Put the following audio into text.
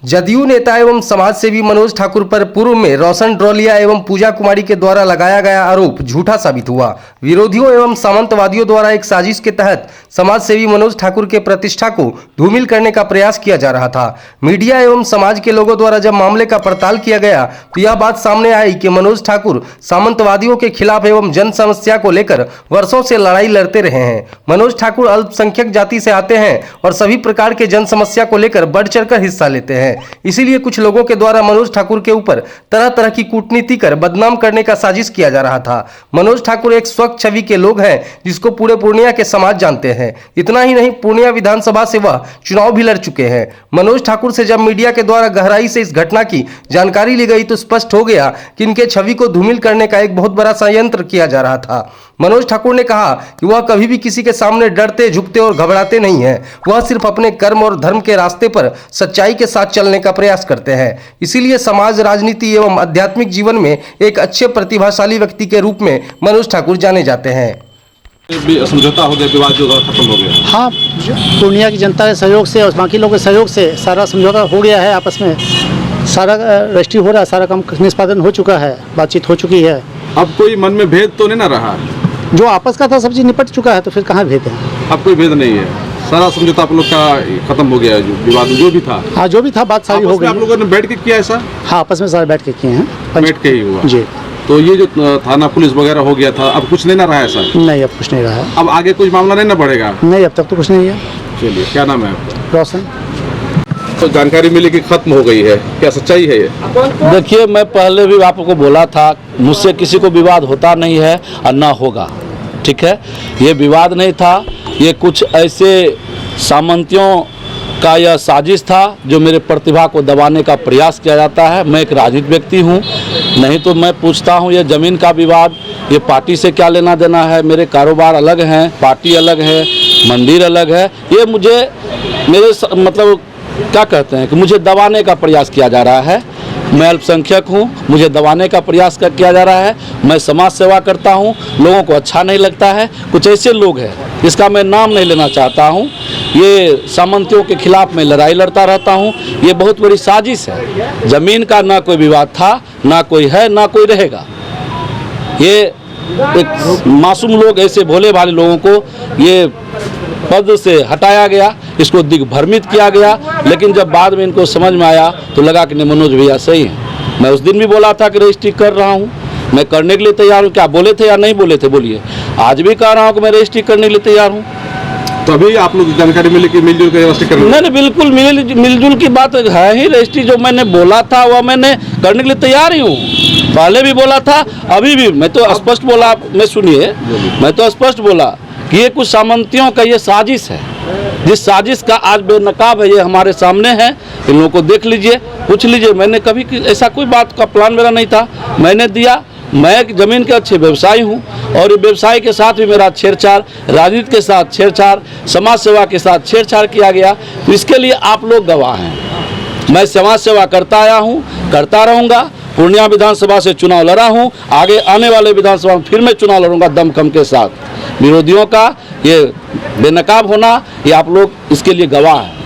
जदयू नेता एवं समाजसेवी मनोज ठाकुर पर पूर्व में रोशन ड्रोलिया एवं पूजा कुमारी के द्वारा लगाया गया आरोप झूठा साबित हुआ। विरोधियों एवं सामंतवादियों द्वारा एक साजिश के तहत समाजसेवी मनोज ठाकुर के प्रतिष्ठा को धूमिल करने का प्रयास किया जा रहा था। मीडिया एवं समाज के लोगों द्वारा जब मामले का पड़ताल किया गया तो यह बात सामने आई कि मनोज ठाकुर सामंतवादियों के खिलाफ एवं जन समस्या को लेकर वर्षों से लड़ाई लड़ते रहे हैं। मनोज ठाकुर अल्पसंख्यक जाति से आते हैं और सभी प्रकार के जन समस्या को लेकर बढ़ चढ़कर हिस्सा लेते हैं। इसीलिए कुछ लोगों के द्वारा मनोज ठाकुर के ऊपर तरह तरह की कूटनीति कर बदनाम करने का साजिश किया जा रहा था। मनोज ठाकुर एक स्वच्छ छवि के लोग हैं जिसको पूरे पूर्णिया के समाज जानते हैं। इतना ही नहीं, पूर्णिया विधानसभा से वह चुनाव भी लड़ चुके हैं। मनोज ठाकुर से जब मीडिया के द्वारा गहराई से इस घटना की जानकारी ली गई तो स्पष्ट हो गया कि इनके छवि को धूमिल करने का एक बहुत बड़ा षड्यंत्र किया जा रहा था। मनोज ठाकुर ने कहा कि वह कभी भी किसी के सामने डरते, झुकते और घबराते नहीं हैं। वह सिर्फ अपने कर्म और धर्म के रास्ते पर सच्चाई के साथ चलने का प्रयास करते हैं। इसीलिए समाज, राजनीति एवं आध्यात्मिक जीवन में एक अच्छे प्रतिभाशाली व्यक्ति के रूप में मनोज ठाकुर जाने जाते हैं। समझौता हो गया, विवाद जो खत्म हो गया। हाँ, पूर्णिया की जनता के सहयोग से और बाकी लोगों के सहयोग से सारा समझौता हो गया है। आपस में सारा रजिस्ट्री हो रहा है, सारा काम निष्पादन हो चुका है, बातचीत हो चुकी है। अब कोई मन में भेद तो नहीं ना रहा? जो आपस का था सब चीज निपट चुका है, तो फिर कहाँ भेद है? अब कोई भेद नहीं है, सारा समझौता आप लोग का खत्म हो गया है। जो विवाद जो भी था, हाँ जो भी था बात सारी हो गई। आप लोगों ने बैठ के किया ऐसा? हाँ, आपस में सारे बैठ के किए हैं। बैठ के ही हुआ जी। तो ये जो थाना पुलिस वगैरह हो गया था, अब कुछ नहीं ना रहा ऐसा? नहीं, अब कुछ नहीं रहा है। अब आगे कुछ मामला नहीं ना बढ़ेगा? नहीं, अब तक तो कुछ नहीं है। चलिए, क्या नाम है आपका? रोशन। तो जानकारी मिली कि खत्म हो गई है, क्या सच्चाई है ये? देखिए, मैं पहले भी आपको बोला था, मुझसे किसी को विवाद होता नहीं है और ना होगा। ठीक है, ये विवाद नहीं था, ये कुछ ऐसे सामंतियों का यह साजिश था जो मेरे प्रतिभा को दबाने का प्रयास किया जाता है। मैं एक राजनीतिक व्यक्ति हूँ, नहीं तो मैं पूछता हूँ ये ज़मीन का विवाद, ये पार्टी से क्या लेना देना है? मेरे कारोबार अलग हैं, पार्टी अलग है, मंदिर अलग है। ये मुझे मेरे मतलब क्या कहते हैं कि मुझे दबाने का प्रयास किया जा रहा है। मैं अल्पसंख्यक हूँ, मुझे दबाने का प्रयास किया जा रहा है। मैं समाज सेवा करता हूँ, लोगों को अच्छा नहीं लगता है। कुछ ऐसे लोग हैं, इसका मैं नाम नहीं लेना चाहता हूँ, ये सामंतियों के खिलाफ मैं लड़ाई लड़ता रहता हूँ। ये बहुत बड़ी साजिश है। ज़मीन का ना कोई विवाद था, ना कोई है, ना कोई रहेगा। ये एक मासूम लोग, ऐसे भोले भाले लोगों को ये पद से हटाया गया, इसको दिग्भ्रमित किया गया। लेकिन जब बाद में इनको समझ में आया तो लगा कि नहीं, मनोज भैया सही हैं। मैं उस दिन भी बोला था कि रजिस्ट्री कर रहा हूँ, मैं करने के लिए तैयार हूँ। क्या बोले थे या नहीं बोले थे? बोलिए। आज भी कह रहा हूँ कि मैं रजिस्ट्री करने के लिए तैयार हूँ। तो अभी आप लोग जानकारी मिली कि मिलजुल कर रजिस्ट्री करना? नहीं, बिल्कुल मिलजुल की बात है ही। रजिस्ट्री जो मैंने बोला था वह मैंने करने के लिए तैयार ही हूँ। पहले भी बोला था, अभी भी मैं तो स्पष्ट बोला। मैं सुनिए, मैं तो स्पष्ट बोला कि ये कुछ सामंतियों का ये साजिश है, जिस साजिश का आज बेनकाब है, ये हमारे सामने है। इन लोगों को देख लीजिए, पूछ लीजिए। मैंने कभी ऐसा कोई बात का प्लान मेरा नहीं था, मैंने दिया। मैं एक ज़मीन के अच्छे व्यवसायी हूँ और ये व्यवसाय के साथ भी मेरा छेड़छाड़, राजनीति के साथ छेड़छाड़, समाज सेवा के साथ छेड़छाड़ किया गया। तो इसके लिए आप लोग गवाह हैं। मैं समाज सेवा करता आया हूँ, करता रहूँगा। पूर्णिया विधानसभा से चुनाव लड़ा हूँ, आगे आने वाले विधानसभा में फिर मैं चुनाव लड़ूंगा दमखम के साथ। विरोधियों का ये बेनकाब होना, ये आप लोग इसके लिए गवाह हैं।